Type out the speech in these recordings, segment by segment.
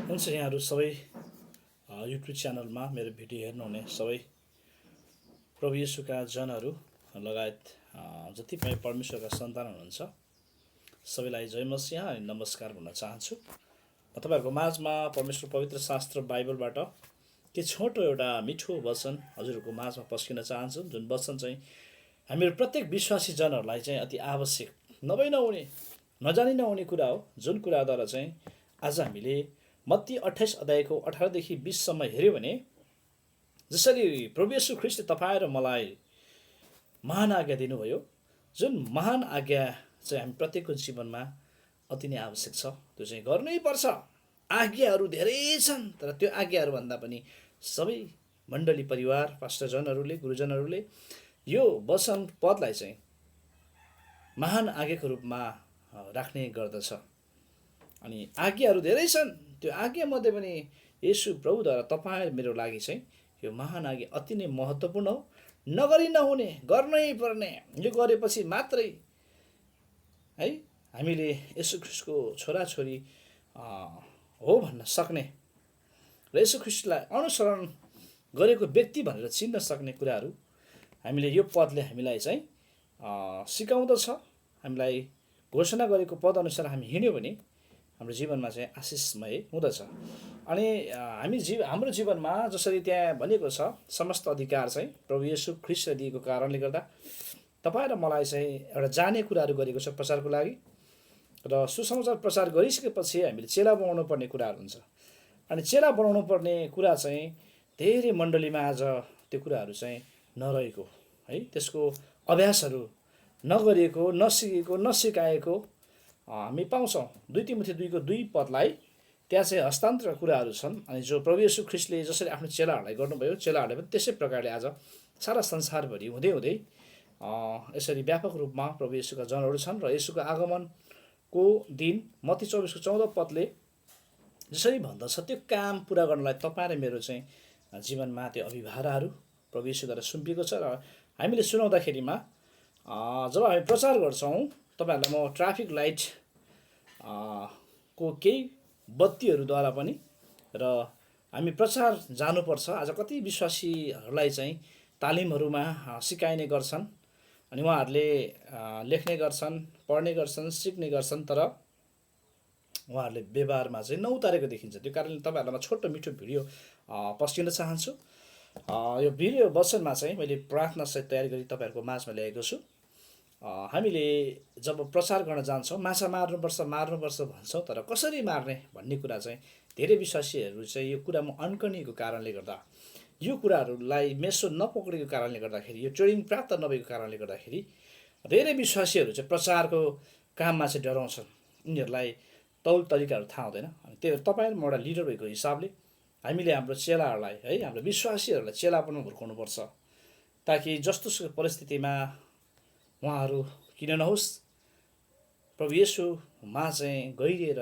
हुन्छ यहाँहरू सबै युट्युब च्यानलमा मेरो भिडियो हेर्नुहुने सबै प्रभु येशूका जनहरू लगायत जति पनि परमेश्वरका सन्तान हुनुहुन्छ सबैलाई जय मसीह अनि नमस्कार भन्न चाहन्छु। म तपाईँहरूको माझमा परमेश्वर पवित्र शास्त्र बाइबलबाट के छोटो एउटा मिठो वचन हजुरहरूको माझमा पस्किन चाहन्छु, जुन वचन चाहिँ हामीहरू प्रत्येक विश्वासी जनहरूलाई चाहिँ अति आवश्यक नभई नहुने नजानी नहुने कुरा हो, जुन कुराद्वारा चाहिँ आज हामीले मत्ती 28 अध्यायको 18देखि 20सम्म हेऱ्यो भने जसरी प्रभु येशू ख्रीष्टले तपाईँ र मलाई महान आज्ञा दिनुभयो, जुन महान आज्ञा चाहिँ हामी प्रत्येकको जीवनमा अति नै आवश्यक छ, त्यो चाहिँ गर्नै पर्छ। आज्ञाहरू धेरै छन्, तर त्यो आज्ञाहरूभन्दा पनि सबै मण्डली परिवार पास्टरजनहरूले गुरुजनहरूले यो वचन पदलाई चाहिँ महान आज्ञाको रूपमा राख्ने गर्दछ। अनि आज्ञाहरू धेरै छन्, त्यो आज्ञामध्ये पनि येशू प्रभुद्वारा तपाईँ मेरो लागि चाहिँ यो महान आज्ञा अति नै महत्त्वपूर्ण हो। नगरी नहुने, गर्नै पर्ने, यो गरेपछि मात्रै है हामीले येशू ख्रीष्टको छोराछोरी हो भन्न सक्ने र येशू ख्रीष्टलाई अनुसरण गरेको व्यक्ति भनेर चिन्न सक्ने कुराहरू हामीले यो पदले हामीलाई चाहिँ सिकाउँदछ। हामीलाई घोषणा गरेको पदअनुसार हामी हिँड्यो भने हाम्रो जीवनमा चाहिँ आशिषमय हुँदछ। अनि हाम्रो जीवनमा जसरी त्यहाँ भनिएको छ, समस्त अधिकार चाहिँ प्रभु येशू ख्रीष्टले दिएको कारणले गर्दा तपाईँ र मलाई चाहिँ एउटा जाने कुराहरू गरेको छ प्रचारको लागि, र सुसमाचार प्रचार गरिसकेपछि हामीले चेला बनाउनु पर्ने कुराहरू हुन्छ। अनि चेला बनाउनु पर्ने कुरा चाहिँ धेरै मण्डलीमा आज त्यो कुराहरू चाहिँ नरहेको है, त्यसको अभ्यासहरू नगरिएको, नसिकेको, नसिकाएको हामी पाउँछौँ। 2 तिमोथी 2को 2 पदलाई त्यहाँ चाहिँ हस्तान्तरण कुराहरू छन्। अनि जो प्रभु येशू ख्रीष्टले जसरी आफ्नो चेलाहरूलाई गर्नुभयो, चेलाहरूले पनि त्यसै प्रकारले आज सारा संसारभरि हुँदै हुँदै यसरी व्यापक रूपमा प्रभु येशूका जनहरू छन्। र येशूको आगमनको दिन मत्ती 24को 14 पदले जसरी भन्दछ, त्यो काम पुरा गर्नलाई तपाईँ र मेरो चाहिँ जीवनमा त्यो अभिभाराहरू प्रभु येशूद्वारा सुम्पिएको छ। र हामीले सुनाउँदाखेरिमा जब हामी प्रचार गर्छौँ, तपाईँहरूलाई म ट्राफिक लाइट को केही बत्तीहरूद्वारा पनि र हामी प्रचार जानुपर्छ। आज कति विश्वासीहरूलाई चाहिँ तालिमहरूमा सिकाइने गर्छन्, अनि उहाँहरूले लेख्ने गर्छन्, पढ्ने गर्छन्, सिक्ने गर्छन्, तर उहाँहरूले व्यवहारमा चाहिँ नउतारेको देखिन्छ। त्यो कारणले तपाईँहरूलाई म छोटो मिठो भिडियो पस्किन चाहन्छु। यो भिडियो वचनमा चाहिँ मैले प्रार्थनासहित तयारी गरी तपाईँहरूको माझमा ल्याएको छु। हामीले जब प्रचार गर्न जान्छौँ, माछा मार्नुपर्छ भन्छौँ, तर कसरी मार्ने भन्ने कुरा चाहिँ धेरै विश्वासीहरू चाहिँ यो कुरामा अनकनिएको कारणले गर्दा, यो कुराहरूलाई मेसो नपक्रेको कारणले गर्दाखेरि, यो ट्रेनिङ प्राप्त नभएको कारणले गर्दाखेरि धेरै विश्वासीहरू चाहिँ प्रचारको काममा चाहिँ डराउँछन्। उनीहरूलाई तौल तरिकाहरू थाहा हुँदैन। अनि त्यो तपाईँ म एउटा लिडर भएको हिसाबले हामीले हाम्रो चेलाहरूलाई है, हाम्रो विश्वासीहरूलाई चेलापनमा हुर्काउनुपर्छ, ताकि जस्तोसुकै परिस्थितिमा उहाँहरू किन नहोस्, प्रभु येशूमा चाहिँ गहिरिएर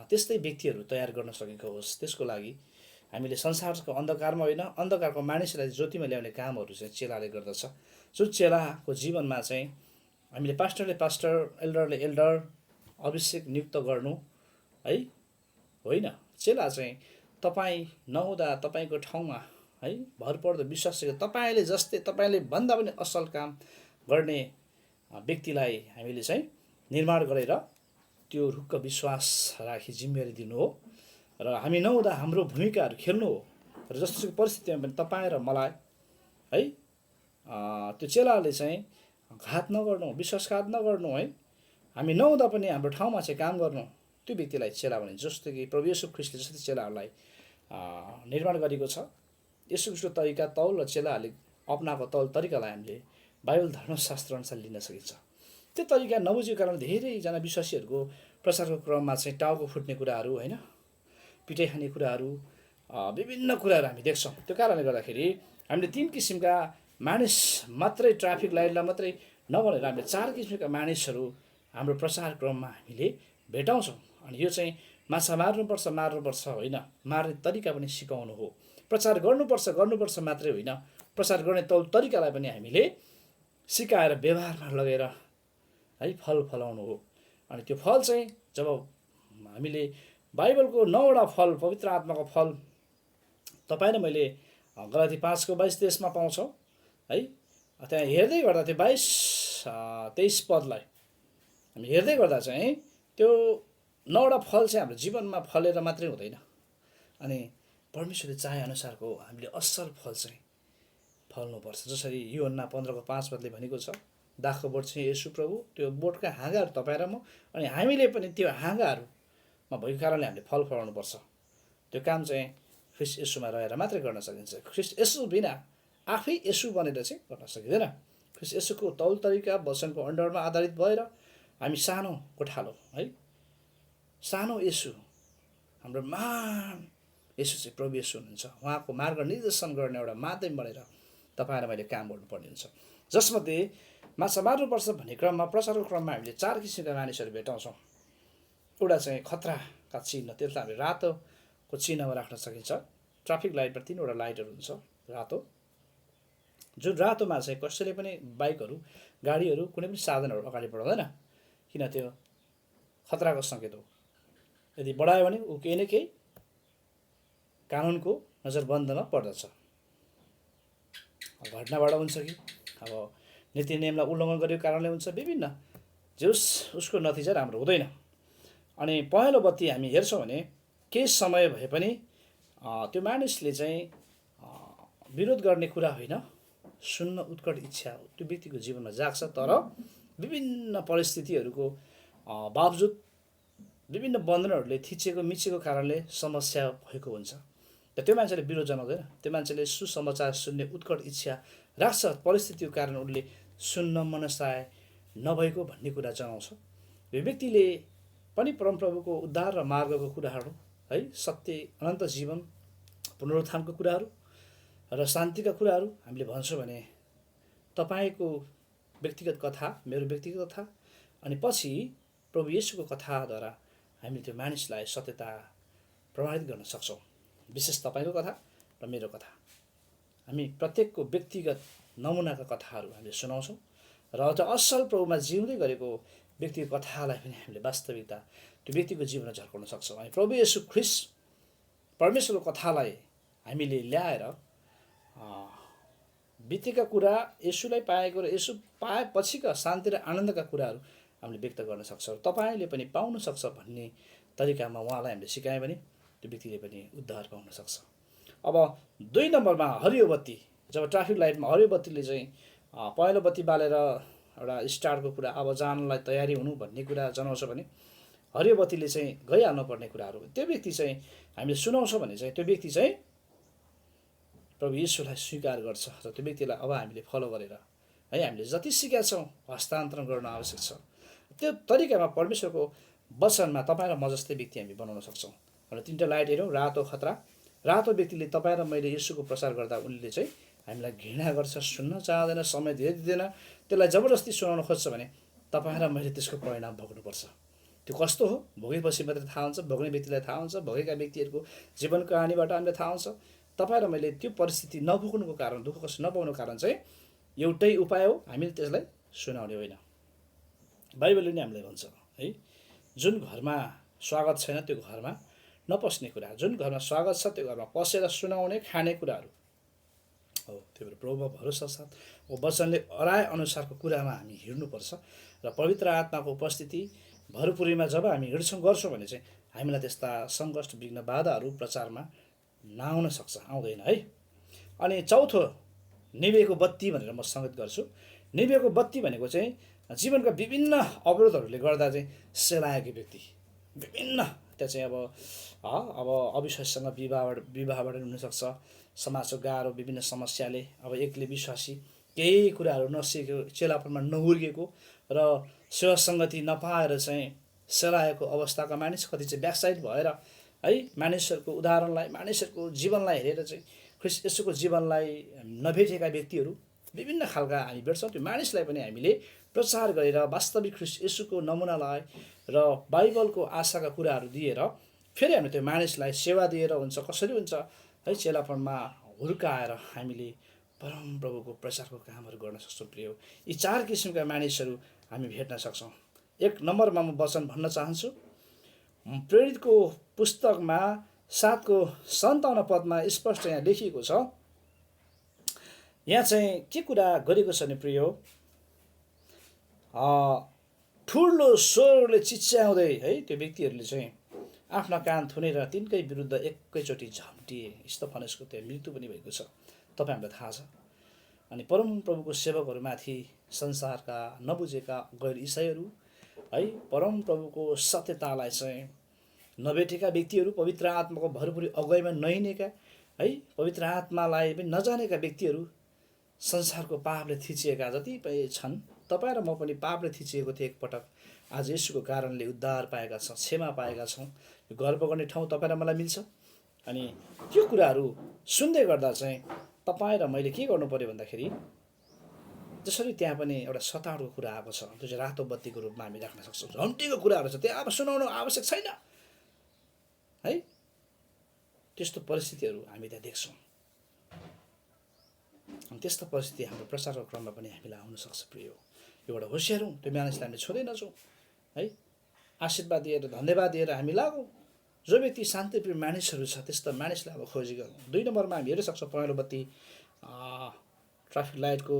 त्यस्तै व्यक्तिहरू तयार गर्न सकेको होस्। त्यसको लागि हामीले संसारको अन्धकारमा होइन, अन्धकारको मानिसलाई ज्योतिमा ल्याउने कामहरू चाहिँ चेलाले गर्दछ। जुन चेलाको जीवनमा चाहिँ हामीले पास्टरले पास्टर, एल्डरले एल्डर अभिषेक नियुक्त गर्नु है होइन। चेला चाहिँ तपाईँ नहुँदा तपाईँको ठाउँमा है भरपर्दो विश्वास तपाईँले जस्तै, तपाईँले भन्दा पनि असल काम गर्ने व्यक्तिलाई हामीले चाहिँ निर्माण गरेर त्यो रुख विश्वास राखी जिम्मेवारी दिनु हो। र हामी नहुँदा हाम्रो भूमिकाहरू खेल्नु हो। र जस्तो परिस्थितिमा पनि तपाईँ र मलाई है त्यो चेलाले चाहिँ घात नगर्नु, विश्वासघात नगर्नु है, हामी नहुँदा पनि हाम्रो ठाउँमा चाहिँ काम गर्नु, त्यो व्यक्तिलाई चेला भनिन्छ। जस्तो कि प्रभु येशू ख्रीष्टले जस्तै चेलाहरूलाई निर्माण गरेको छ, येशू ख्रीष्टको तरिका तौल र चेलाहरूले अपनाएको तौल तरिकालाई हामीले बाइबल धर्मशास्त्र अनुसार लिन सकिन्छ। त्यो तरिका नबुझेको कारण धेरैजना विश्वासीहरूको प्रचारको क्रममा चाहिँ टाउको फुट्ने कुराहरू होइन, पिटाइ खाने कुराहरू, विभिन्न कुराहरू हामी देख्छौँ। त्यो कारणले गर्दाखेरि हामीले 3 किसिमका मानिस मात्रै, ट्राफिक लाइटलाई मात्रै नभनेर हामीले 4 किसिमका मानिसहरू हाम्रो प्रचार क्रममा हामीले भेटाउँछौँ। अनि यो चाहिँ माछा मार्नुपर्छ होइन, मार्ने तरिका पनि सिकाउनु हो। प्रचार गर्नुपर्छ मात्रै होइन, प्रचार गर्ने तौल तरिकालाई पनि हामीले सिकाएर व्यवहारमा लगेर है फल फलाउनु हो। अनि त्यो फल चाहिँ जब हामीले बाइबलको 9वटा फल, पवित्र आत्माको फल तपाईँ र मैले गलाती 5:22-23 पाउँछौँ है। त्यहाँ हेर्दै गर्दा त्यो 22-23 पदलाई हामी हेर्दै गर्दा चाहिँ त्यो 9वटा फल चाहिँ हाम्रो जीवनमा फलेर मात्रै हुँदैन, अनि परमेश्वरले चाहे अनुसारको हामीले असल फल चाहिँ फल्नुपर्छ। जसरी यूहन्ना 15:5 भनेको छ, दाखको बोट चाहिँ येशू प्रभु, त्यो बोटका हाँगाहरू तपाईँ र म, अनि हामीले पनि त्यो हाँगाहरूमा भएको कारणले हामीले फल फलाउनुपर्छ। त्यो काम चाहिँ ख्रिस्ट येशूमा रहेर मात्रै गर्न सकिन्छ। ख्रिस्ट येशू बिना आफै येशू बनेर चाहिँ गर्न सकिँदैन। ख्रिस्ट येशूको तौल तरिका वचनको अन्डरमा आधारित भएर हामी सानो गोठालो है, सानो येशू, हाम्रो महान येशू चाहिँ प्रभु येशू हुनुहुन्छ। उहाँको मार्ग निर्देशन गर्ने एउटा माध्यम बनेर तपाईँ र मैले काम गर्नुपर्ने हुन्छ, जसमध्ये माछा मार्नुपर्छ भन्ने क्रममा, प्रचारको क्रममा हामीले 4 किसिमका मानिसहरू भेटाउँछौँ। एउटा चाहिँ खतराका चिन्ह, त्यसलाई हामीले रातोको चिन्हमा राख्न सकिन्छ। ट्राफिक लाइटमा 3वटा लाइटहरू हुन्छ रातो, जुन रातोमा चाहिँ कसैले पनि बाइकहरू, गाडीहरू, कुनै पनि साधनहरू अगाडि बढाउँदैन, किन त्यो खतराको सङ्केत हो। यदि बढायो भने ऊ केही न केही कानुनको नजरबन्दमा पर्दछ। घटनाबाट हुन्छ कि अब नीति नियमलाई उल्लङ्घन गरेको कारणले हुन्छ, विभिन्न जेस उसको नतिजा राम्रो हुँदैन। अनि पहेँलो बत्ती हामी हेर्छौँ भने केही समय भए पनि त्यो मानिसले चाहिँ विरोध गर्ने कुरा होइन, सुन्न उत्कट इच्छा त्यो व्यक्तिको जीवनमा जाग्छ, तर विभिन्न परिस्थितिहरूको बावजुद, विभिन्न बन्धनहरूले थिचेको मिचेको कारणले समस्या भएको हुन्छ। र त्यो मान्छेले विरोध जनाउँदैन, त्यो मान्छेले सुसमाचार सुन्ने उत्कट इच्छा राख्छ, परिस्थितिको कारण उसले सुन्न मनसाय नभएको भन्ने कुरा जनाउँछ। यो व्यक्तिले पनि परमप्रभुको उद्धार र मार्गको कुराहरू है, सत्य, अनन्त जीवन, पुनरुत्थानको कुराहरू र शान्तिका कुराहरू हामीले भन्छौँ भने तपाईँको व्यक्तिगत कथा, मेरो व्यक्तिगत कथा, अनि पछि प्रभु येशूको कथाद्वारा हामीले त्यो मानिसलाई सत्यता प्रमाणित गर्न सक्छौँ। विशेष तपाईँको कथा र मेरो कथा, हामी प्रत्येकको व्यक्तिगत नमुनाका कथाहरू हामीले सुनाउँछौँ र त्यो असल प्रभुमा जिउँदै गरेको व्यक्तिको कथालाई पनि हामीले वास्तविकता त्यो व्यक्तिको जीवनमा झल्काउन सक्छौँ। अनि प्रभु येशू ख्रिस्ट परमेश्वरको कथालाई हामीले ल्याएर बितेका कुरा, येशूलाई पाएको र येशू पाएपछिका शान्ति र आनन्दका कुराहरू हामीले व्यक्त गर्न सक्छौँ। तपाईँले पनि पाउन सक्छ भन्ने तरिकामा उहाँलाई हामीले सिकायौँ भने त्यो व्यक्तिले पनि उद्धार पाउन सक्छ। अब 2 नम्बरमा हरियो बत्ती, जब ट्राफिक लाइटमा हरियो बत्तीले चाहिँ पहेँलो बत्ती बालेर एउटा स्टार्टको कुरा, अब जानलाई तयारी हुनु भन्ने कुरा जनाउँछ भने हरियो बत्तीले चाहिँ गइहाल्नु पर्ने कुराहरू त्यो व्यक्ति चाहिँ हामीले सुनाउँछौँ भने चाहिँ त्यो व्यक्ति चाहिँ प्रभु येशूलाई स्वीकार गर्छ र त्यो व्यक्तिलाई अब हामीले फलो गरेर है, हामीले जति सिकेका छौँ हस्तान्तरण गर्न आवश्यक छ। त्यो तरिकामा परमेश्वरको वचनमा तपाईँ र म जस्तै व्यक्ति हामी बनाउन सक्छौँ। र 3टा लाइट हेरौँ, रातो खतरा, रातो व्यक्तिले तपाईँ र मैले येशूको प्रचार गर्दा उनले चाहिँ हामीलाई घृणा गर्छ, सुन्न चाहँदैन, समय धेरै दिँदैन, त्यसलाई जबरजस्ती सुनाउन खोज्छ भने तपाईँ र मैले त्यसको परिणाम भोग्नुपर्छ। त्यो कस्तो हो भोगेपछि मात्रै थाहा हुन्छ, भोग्ने व्यक्तिलाई थाहा हुन्छ, भोगेका व्यक्तिहरूको जीवन कहानीबाट हामीलाई थाहा हुन्छ। तपाईँ र मैले त्यो परिस्थिति नभोग्नुको कारण, दुःख कष्ट नपाउनुको कारण चाहिँ एउटै उपाय हो, हामीले त्यसलाई सुनाउने होइन। बाइबलले नै हामीलाई भन्छ है, जुन घरमा स्वागत छैन त्यो घरमा नपस्ने कुरा, जुन घरमा स्वागत छ त्यो घरमा पसेर सुनाउने खाने कुराहरू हो। त्यो भएर प्रभुमा भरोसा साथ ओ वचनले अराए अनुसारको कुरामा हामी हिँड्नुपर्छ र पवित्र आत्माको उपस्थिति भरपुरीमा जब हामी हिँड्छौँ गर्छौँ भने चाहिँ हामीलाई त्यस्ता सङ्कष्ट विघ्न बाधाहरू प्रचारमा नआउन सक्छ, आउँदैन है। अनि चौथो निभेको बत्ती भनेर म सङ्केत गर्छु। निभेको बत्ती भनेको चाहिँ जीवनका विभिन्न अवरोधहरूले गर्दा चाहिँ सेलाएको व्यक्ति, विभिन्न त्यहाँ चाहिँ अब अविश्वाससँग विवाहबाट हुनसक्छ, समाजको गाह्रो विभिन्न समस्याले, अब एक्लै विश्वासी केही कुराहरू नसिकेको, चेलापनमा नहुर्केको र सेवा सङ्गति नपाएर चाहिँ सेलाएको अवस्थाका मानिस कति चाहिँ ब्याकसाइड भएर है, मानिसहरूको उदाहरणलाई, मानिसहरूको जीवनलाई हेरेर चाहिँ ख्रिस्ट येशूको जीवनलाई नभेटेका व्यक्तिहरू विभिन्न खालका हामी भेट्छौँ। त्यो मानिसलाई पनि हामीले प्रचार गरेर वास्तविक ख्रिस्ट येशूको नमुनालाई र बाइबलको आशाका कुराहरू दिएर फेरि हामी त्यो मानिसलाई सेवा दिएर हुन्छ, कसरी हुन्छ है, चेलापनमा हुर्काएर हामीले परमप्रभुको प्रचारको कामहरू गर्न सक्छौँ। प्रिय, यी 4 किसिमका मानिसहरू हामी भेट्न सक्छौँ। 1 नम्बरमा म वचन भन्न चाहन्छु, प्रेरितको पुस्तकमा 7को 57 पदमा स्पष्ट यहाँ लेखिएको छ। यहाँ चाहिँ के कुरा गरेको छ भने प्रिय, ठुलो स्वरले चिच्याउँदै है त्यो व्यक्तिहरूले चाहिँ आफ्ना कान थुनेर तिनकै विरुद्ध एकैचोटि झम्टिए। स्तेफनसको त्यहाँ मृत्यु पनि भएको छ, तपाईँ हामीलाई थाहा छ। अनि परमप्रभुको सेवकहरूमाथि संसारका नबुझेका गैर इसाईहरू है, परमप्रभुको सत्यतालाई चाहिँ नभेटेका व्यक्तिहरू, पवित्र आत्माको भरपुरी अगुवाईमा नहिँडेका है, पवित्र आत्मालाई पनि नजानेका व्यक्तिहरू, संसारको पापले थिचिएका जति पनि छन्। तपाईँ र म पनि पापले थिचिएको थिएँ एकपटक, आज यसुको कारणले उद्धार पाएका छौँ, क्षमा पाएका छौँ। यो गर्व गर्ने ठाउँ तपाईँ र मलाई मिल्छ। अनि त्यो कुराहरू सुन्दै गर्दा चाहिँ तपाईँ र मैले के गर्नु पर्यो भन्दाखेरि, जसरी त्यहाँ पनि एउटा सताउको कुरा आएको छ, त्यो चाहिँ रातो बत्तीको रूपमा हामी राख्न सक्छौँ। झम्टीको कुराहरू छ, त्यो अब सुनाउनु आवश्यक छैन है। त्यस्तो परिस्थितिहरू हामी त्यहाँ देख्छौँ। अनि त्यस्तो परिस्थिति हाम्रो प्रचारको क्रममा पनि हामीलाई आउन सक्छ। प्रिय, एउटा होसियार हौँ, त्यो मानिसलाई हामीले छोड्दै नजाउँ है। आशीर्वाद दिएर धन्यवाद दिएर हामी लागौँ। जो व्यक्ति शान्तिप्रिय मानिसहरू छ त्यस्ता मानिसलाई अब खोजी गरौँ। 2 नम्बरमा हामी हेर्न सक्छौँ, पहेँलो बत्ती ट्राफिक लाइटको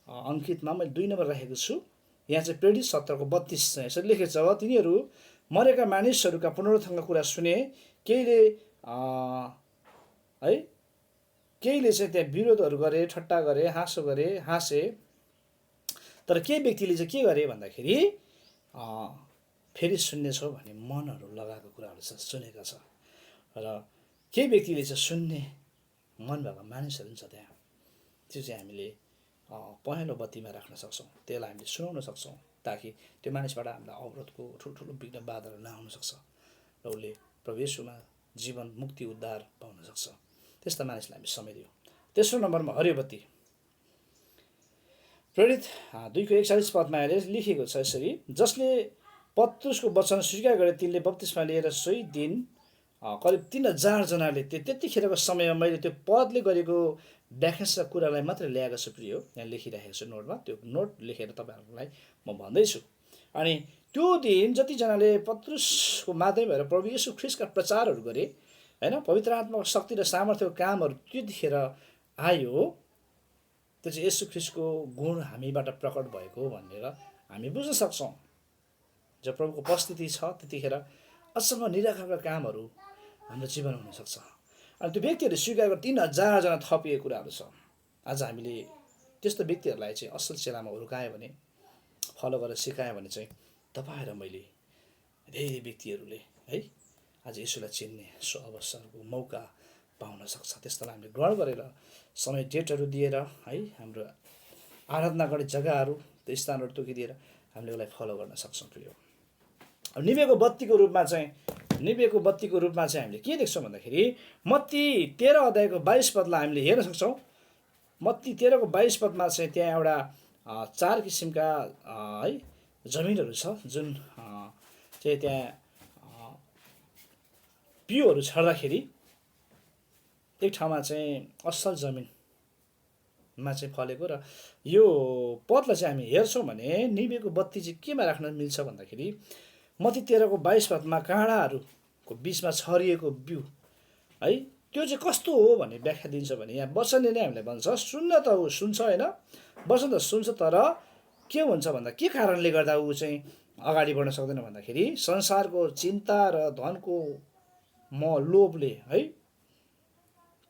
अङ्कितमा मैले 2 नम्बर राखेको छु। यहाँ चाहिँ प्रेरित 17को 32 चाहिँ यसरी लेखेको छ, तिनीहरू मरेका मानिसहरूका पुनरुत्थानको कुरा सुने, केहीले है केहीले चाहिँ त्यहाँ विरोधहरू गरे, ठट्टा गरे, हाँसे। तर केही व्यक्तिले चाहिँ के गरे भन्दाखेरि फेरि सुन्नेछौ भन्ने मनहरू लगाएको कुराहरू चाहिँ सुनेका छ। र केही व्यक्तिले चाहिँ सुन्ने मन भएको मानिसहरू पनि छ त्यहाँ। त्यो चाहिँ हामीले पहेँलो बत्तीमा राख्न सक्छौँ, त्यसलाई हामीले सुनाउन सक्छौँ, ताकि त्यो मानिसबाट हामीलाई अवरोधको ठुल्ठुलो विघ्न बाधाहरू नआउन सक्छ र उसले प्रभु येशूमा जीवन, मुक्ति, उद्धार पाउन सक्छ। त्यस्ता मानिसलाई हामी समय दियौँ। तेस्रो नम्बरमा हरियो बत्ती प्रेरित 2:41 पदमा लेखिएको छ यसरी, जसले पत्रुसको वचन स्वीकार गरे तिनले बप्तिस्मा लिएर सोही दिन करिब 3000 जनाले त्यतिखेरको समयमा मैले त्यो पदले गरेको व्याख्या कुरालाई मात्रै ल्याएको छु। प्रिय, यहाँ लेखिरहेको छु नोटमा, त्यो नोट लेखेर तपाईँहरूलाई म भन्दैछु। अनि त्यो दिन जतिजनाले पत्रुसको माध्यम भएर प्रभु येशू ख्रीष्टका प्रचारहरू गरे हैन, पवित्र आत्माको शक्ति र सामर्थ्यको कामहरू त्यतिखेर आयो, त्यो चाहिँ येशू ख्रीष्टको गुण हामीबाट प्रकट भएको भनेर हामी बुझ्न सक्छौँ। जब प्रभुको उपस्थिति छ त्यतिखेर अचम्म निराकारका कामहरू हाम्रो जीवनमा हुनसक्छ। अनि त्यो व्यक्तिहरूले स्वीकार गरेर 3000 जना थपिएको कुराहरू छ। आज हामीले त्यस्तो व्यक्तिहरूलाई चाहिँ असल चेलामा हुर्कायो भने, फलो गरेर सिकायो भने चाहिँ तपाईँ र मैले धेरै व्यक्तिहरूले है आज यसुलाई चिन्ने सो अवसरको मौका पाउन सक्छ। त्यसलाई हामीले ग्रहण गरेर समय डेटहरू दिएर है, हाम्रो आराधना गर्ने जग्गाहरू, त्यो स्थानहरू तोकिदिएर हामीले उसलाई फलो गर्न सक्छौँ। प्रिय, अब निभेको बत्तीको रूपमा चाहिँ हामीले के देख्छौँ भन्दाखेरि, मत्ती 13 अध्यायको 22 पदलाई हामीले हेर्न सक्छौँ। मत्ती 13 को 22 पदमा चाहिँ त्यहाँ एउटा 4 किसिमका है जमिनहरू छ, जुन चाहिँ त्यहाँ बिउहरू छर्दाखेरि एक ठाउँमा चाहिँ असल जमिनमा चाहिँ फलेको। र यो पदलाई चाहिँ हामी हेर्छौँ भने निभेको बत्ती चाहिँ केमा राख्न मिल्छ भन्दाखेरि, मत्ती 13 को 22 पदमा काँडाहरूको बिचमा छरिएको बिउ है, त्यो चाहिँ कस्तो हो भन्ने व्याख्या दिन्छ भने, यहाँ वचनले नै हामीलाई भन्छ, सुन्न त ऊ सुन्छ होइन, वचन त सुन्छ, तर के हुन्छ भन्दा के कारणले गर्दा ऊ चाहिँ अगाडि बढ्न सक्दैन भन्दाखेरि, संसारको चिन्ता र धनको लोभले है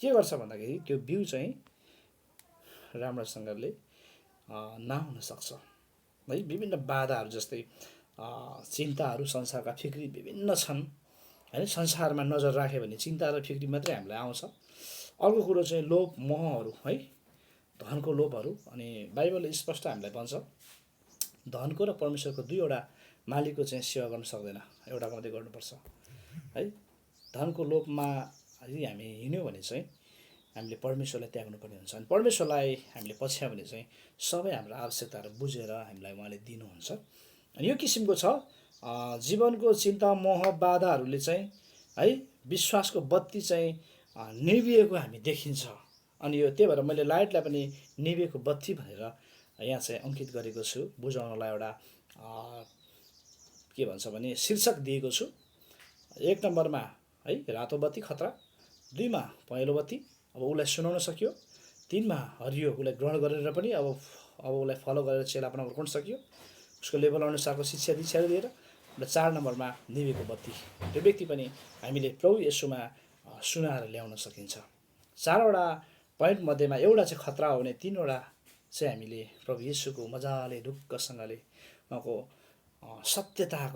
के गर्छ भन्दाखेरि त्यो बिउ चाहिँ राम्रोसँगले नहुन सक्छ है। विभिन्न बाधाहरू जस्तै चिन्ताहरू, संसारका फिक्री विभिन्न छन् हैन। संसारमा नजर राख्यो भने चिन्ता र फिक्री मात्रै हामीलाई आउँछ। अर्को कुरो चाहिँ लोभ, मोहहरू है, धनको लोभहरू। अनि बाइबलले स्पष्ट हामीलाई भन्छ, धनको र परमेश्वरको दुईवटा मालिकको चाहिँ सेवा गर्न सक्दैन, एउटा मात्रै गर्नुपर्छ है। धनको लोभमा यदि हामी हिँड्यौँ भने चाहिँ हामीले परमेश्वरलाई त्याग्नुपर्ने हुन्छ। अनि परमेश्वरलाई हामीले पछ्यायो भने चाहिँ सबै हाम्रो आवश्यकताहरू बुझेर हामीलाई उहाँले दिनुहुन्छ। अनि यो किसिमको छ जीवनको चिन्ता, मोह, बाधाहरूले चाहिँ है विश्वासको बत्ती चाहिँ निभिएको हामी देखिन्छ। अनि यो त्यही भएर मैले लाइटलाई पनि निभेको बत्ती भनेर यहाँ चाहिँ अङ्कित गरेको छु, बुझाउनलाई एउटा के भन्छ भने शीर्षक दिएको छु। 1 नम्बरमा है रातो बत्ती खतरा, 2 मा पहेँलो बत्ती अब उसलाई सुनाउन सकियो, 3 मा हरियो उसलाई ग्रहण गरेर पनि अब उसलाई फलो गरेर चेला अपनाउन पनि सकियो उसको लेभल अनुसारको शिक्षा दीक्षाहरू दिएर। र 4 नम्बरमा निभेको बत्ती त्यो व्यक्ति पनि हामीले प्रभु येशूमा सुनाएर ल्याउन सकिन्छ। 4वटा पोइन्ट मध्येमा एउटा चाहिँ खतरा हो भने 3वटा चाहिँ हामीले प्रभु येशूको मजाले ढुक्कसँगले उहाँको सत्यताको